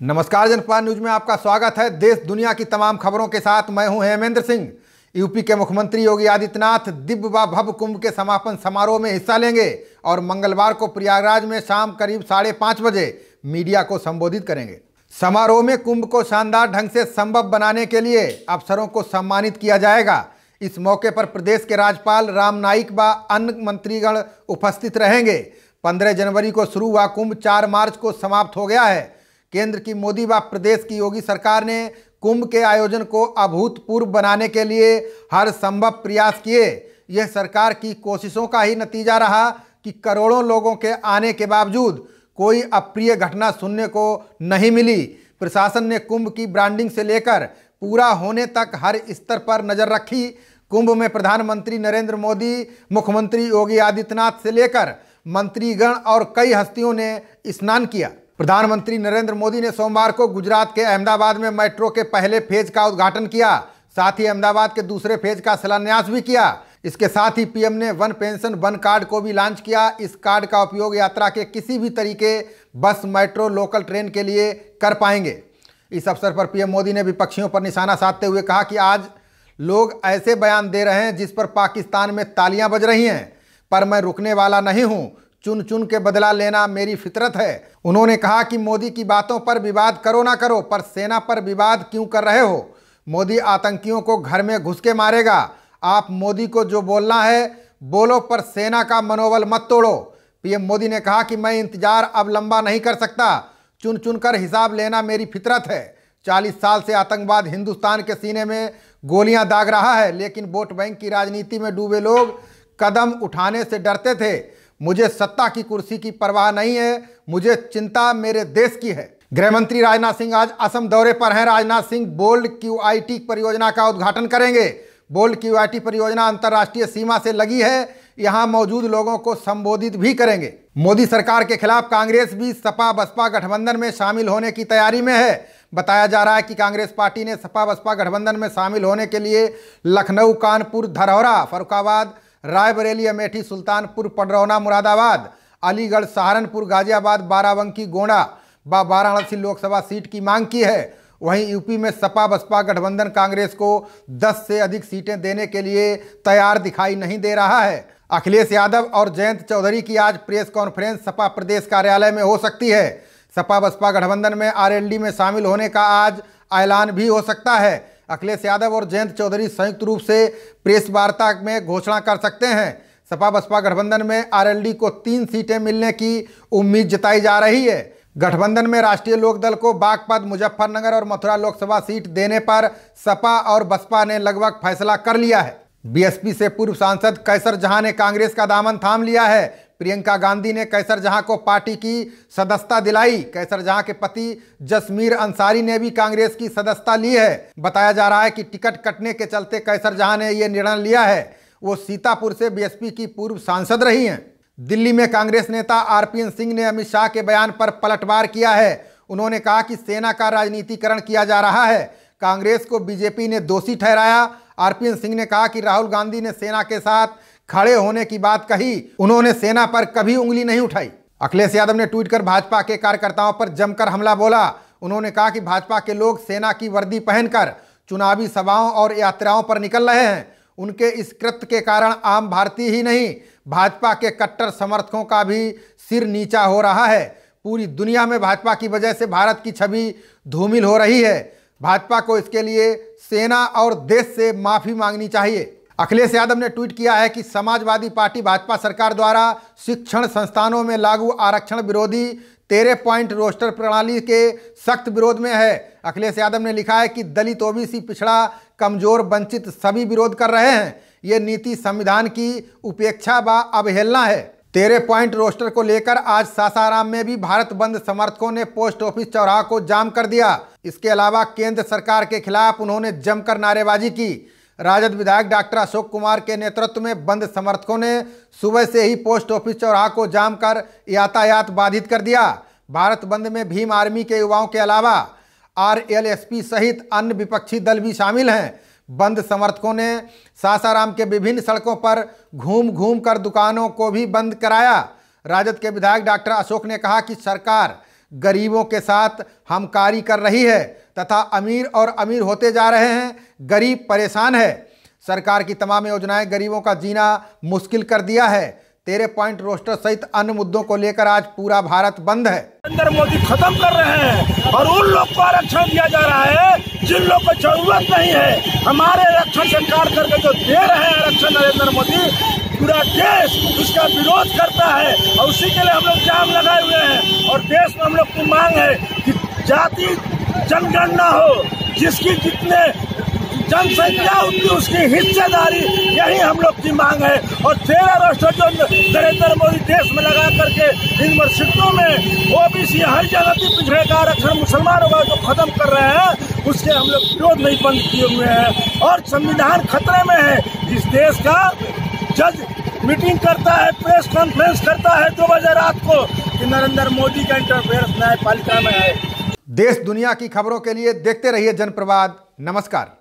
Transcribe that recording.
नमस्कार, जनपद न्यूज में आपका स्वागत है। देश दुनिया की तमाम खबरों के साथ मैं हूं हेमेंद्र सिंह। यूपी के मुख्यमंत्री योगी आदित्यनाथ दिव्य व भव्य कुंभ के समापन समारोह में हिस्सा लेंगे और मंगलवार को प्रयागराज में शाम करीब 5:30 बजे मीडिया को संबोधित करेंगे। समारोह में कुंभ को शानदार ढंग से संभव बनाने के लिए अफसरों को सम्मानित किया जाएगा। इस मौके पर प्रदेश के राज्यपाल राम नाईक व अन्य मंत्रीगण उपस्थित रहेंगे। 15 जनवरी को शुरू हुआ कुंभ 4 मार्च को समाप्त हो गया है। केंद्र की मोदी व प्रदेश की योगी सरकार ने कुंभ के आयोजन को अभूतपूर्व बनाने के लिए हर संभव प्रयास किए। यह सरकार की कोशिशों का ही नतीजा रहा कि करोड़ों लोगों के आने के बावजूद कोई अप्रिय घटना सुनने को नहीं मिली। प्रशासन ने कुंभ की ब्रांडिंग से लेकर पूरा होने तक हर स्तर पर नजर रखी। कुंभ में प्रधानमंत्री नरेंद्र मोदी, मुख्यमंत्री योगी आदित्यनाथ से लेकर मंत्रीगण और कई हस्तियों ने स्नान किया। प्रधानमंत्री नरेंद्र मोदी ने सोमवार को गुजरात के अहमदाबाद में मेट्रो के पहले फेज का उद्घाटन किया। साथ ही अहमदाबाद के दूसरे फेज का शिलान्यास भी किया। इसके साथ ही पीएम ने वन पेंशन वन कार्ड को भी लॉन्च किया। इस कार्ड का उपयोग यात्रा के किसी भी तरीके बस, मेट्रो, लोकल ट्रेन के लिए कर पाएंगे। इस अवसर पर पीएम मोदी ने विपक्षियों पर निशाना साधते हुए कहा कि आज लोग ऐसे बयान दे रहे हैं जिस पर पाकिस्तान में तालियां बज रही हैं, पर मैं रुकने वाला नहीं हूं। चुन चुन के बदला लेना मेरी फितरत है। उन्होंने कहा कि मोदी की बातों पर विवाद करो ना करो, पर सेना पर विवाद क्यों कर रहे हो? मोदी आतंकियों को घर में घुस के मारेगा। आप मोदी को जो बोलना है बोलो, पर सेना का मनोबल मत तोड़ो। पीएम मोदी ने कहा कि मैं इंतजार अब लंबा नहीं कर सकता। चुन चुन कर हिसाब लेना मेरी फितरत है। 40 साल से आतंकवाद हिंदुस्तान के सीने में गोलियां दाग रहा है, लेकिन वोट बैंक की राजनीति में डूबे लोग कदम उठाने से डरते थे। मुझे सत्ता की कुर्सी की परवाह नहीं है, मुझे चिंता मेरे देश की है। गृह मंत्री राजनाथ सिंह आज असम दौरे पर हैं। राजनाथ सिंह बोल्ड QIT परियोजना का उद्घाटन करेंगे। बोल्ड QIT परियोजना अंतर्राष्ट्रीय सीमा से लगी है। यहां मौजूद लोगों को संबोधित भी करेंगे। मोदी सरकार के खिलाफ कांग्रेस भी सपा बसपा गठबंधन में शामिल होने की तैयारी में है। बताया जा रहा है कि कांग्रेस पार्टी ने सपा बसपा गठबंधन में शामिल होने के लिए लखनऊ, कानपुर, धरौरा, फर्रुखाबाद, रायबरेली, अमेठी, सुल्तानपुर, पडरौना, मुरादाबाद, अलीगढ़, सहारनपुर, गाजियाबाद, बाराबंकी, गोंडा व वाराणसी लोकसभा सीट की मांग की है। वहीं यूपी में सपा बसपा गठबंधन कांग्रेस को 10 से अधिक सीटें देने के लिए तैयार दिखाई नहीं दे रहा है। अखिलेश यादव और जयंत चौधरी की आज प्रेस कॉन्फ्रेंस सपा प्रदेश कार्यालय में हो सकती है। सपा बसपा गठबंधन में RLD में शामिल होने का आज ऐलान भी हो सकता है। अखिलेश यादव और जयंत चौधरी संयुक्त रूप से प्रेस वार्ता में घोषणा कर सकते हैं। सपा बसपा गठबंधन में RLD को 3 सीटें मिलने की उम्मीद जताई जा रही है। गठबंधन में राष्ट्रीय लोकदल को बागपत, मुजफ्फरनगर और मथुरा लोकसभा सीट देने पर सपा और बसपा ने लगभग फैसला कर लिया है। BSP से पूर्व सांसद कैसर जहां ने कांग्रेस का दामन थाम लिया है। प्रियंका गांधी ने कैसर जहां को पार्टी की सदस्यता दिलाई। कैसर जहां के पति जसमीर अंसारी ने भी कांग्रेस की सदस्यता ली है। बताया जा रहा है कि टिकट कटने के चलते कैसर जहां ने यह निर्णय लिया है। वो सीतापुर से BSP की पूर्व सांसद रही हैं। दिल्ली में कांग्रेस नेता RPN सिंह ने अमित शाह के बयान पर पलटवार किया है। उन्होंने कहा कि सेना का राजनीतिकरण किया जा रहा है। कांग्रेस को BJP ने दोषी ठहराया। RPN सिंह ने कहा कि राहुल गांधी ने सेना के साथ खड़े होने की बात कही, उन्होंने सेना पर कभी उंगली नहीं उठाई। अखिलेश यादव ने ट्वीट कर भाजपा के कार्यकर्ताओं पर जमकर हमला बोला। उन्होंने कहा कि भाजपा के लोग सेना की वर्दी पहनकर चुनावी सभाओं और यात्राओं पर निकल रहे हैं। उनके इस कृत्य के कारण आम भारतीय ही नहीं, भाजपा के कट्टर समर्थकों का भी सिर नीचा हो रहा है। पूरी दुनिया में भाजपा की वजह से भारत की छवि धूमिल हो रही है। भाजपा को इसके लिए सेना और देश से माफी मांगनी चाहिए। अखिलेश यादव ने ट्वीट किया है कि समाजवादी पार्टी भाजपा सरकार द्वारा शिक्षण संस्थानों में लागू आरक्षण विरोधी 13 पॉइंट रोस्टर प्रणाली के सख्त विरोध में है। अखिलेश यादव ने लिखा है कि दलित, OBC, पिछड़ा, कमजोर, वंचित सभी विरोध कर रहे हैं। ये नीति संविधान की उपेक्षा व अवहेलना है। 13 पॉइंट रोस्टर को लेकर आज सासाराम में भी भारत बंद समर्थकों ने पोस्ट ऑफिस चौराहा को जाम कर दिया। इसके अलावा केंद्र सरकार के खिलाफ उन्होंने जमकर नारेबाजी की। राजद विधायक डॉक्टर अशोक कुमार के नेतृत्व में बंद समर्थकों ने सुबह से ही पोस्ट ऑफिस चौराहा को जाम कर यातायात बाधित कर दिया। भारत बंद में भीम आर्मी के युवाओं के अलावा RLSP सहित अन्य विपक्षी दल भी शामिल हैं। बंद समर्थकों ने सासाराम के विभिन्न सड़कों पर घूम घूम कर दुकानों को भी बंद कराया। राजद के विधायक डॉक्टर अशोक ने कहा कि सरकार गरीबों के साथ हमकारी कर रही है तथा अमीर और अमीर होते जा रहे हैं, गरीब परेशान है। सरकार की तमाम योजनाएं गरीबों का जीना मुश्किल कर दिया है। 13 पॉइंट रोस्टर सहित अन्य मुद्दों को लेकर आज पूरा भारत बंद है। नरेंद्र मोदी खत्म कर रहे हैं और उन लोग को आरक्षण दिया जा रहा है जिन लोग को जरूरत नहीं है। हमारे आरक्षण से कार करके जो दे रहे हैं आरक्षण नरेंद्र मोदी, पूरा देश उसका विरोध करता है और उसी के लिए हम लोग जाम लगाए हुए हैं। और देश में हम लोग की मांग है कि जाति जनगणना हो, जिसकी जितने जनसंख्या उतनी उसकी हिस्सेदारी, यही हम लोग की मांग है। और 13 रोस्टर जो नरेंद्र मोदी देश में लगा करके यूनिवर्सिटियों में ओबीसी हर जगह पिछड़े का आरक्षण मुसलमानों का जो खत्म कर रहे हैं, उसके हम लोग विरोध नहीं बंद किए हुए हैं। और संविधान खतरे में है। इस देश का जज मीटिंग करता है, प्रेस कॉन्फ्रेंस करता है 2 बजे रात को कि नरेंद्र मोदी का इंटरफेरेंस न्यायपालिका में है। देश दुनिया की खबरों के लिए देखते रहिए जनप्रवाद। नमस्कार।